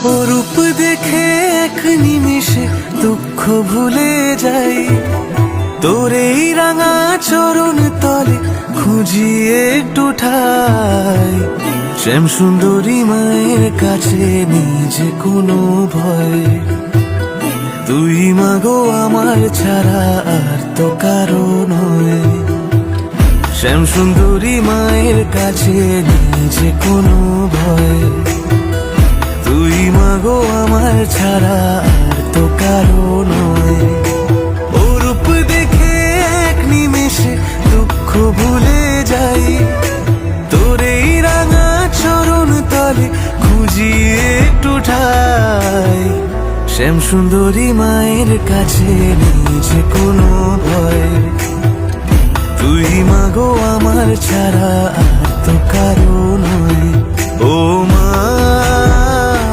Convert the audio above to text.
ও রূপ দেখে এক নিমিষে দুঃখ ভুলে যাই, তোর এই রাঙা চরণ তলে খুঁজি একটু ঠাই। শ্যাম সুন্দরী মায়ের কাছে নিজে কোনো ভয়, তুই মাগো আমার ছাড়া আর তো কারো নয়। শ্যাম সুন্দরী মায়ের কাছে নিজে কোনো ভয়, তুই মাগো আমার ছাড়া আর তো কারো নয়। ও রূপ দেখে এক নিমেষে দুঃখ ভুলে যাই, তোর এই রাঙা চরণ তলে খুঁজি একটু ঠাই। শ্যাম সুন্দরী মায়ের কাছে নিজে কোনো ভয়, তুই মাগো আমার ছাড়া আর তো কারো নয়। ও মা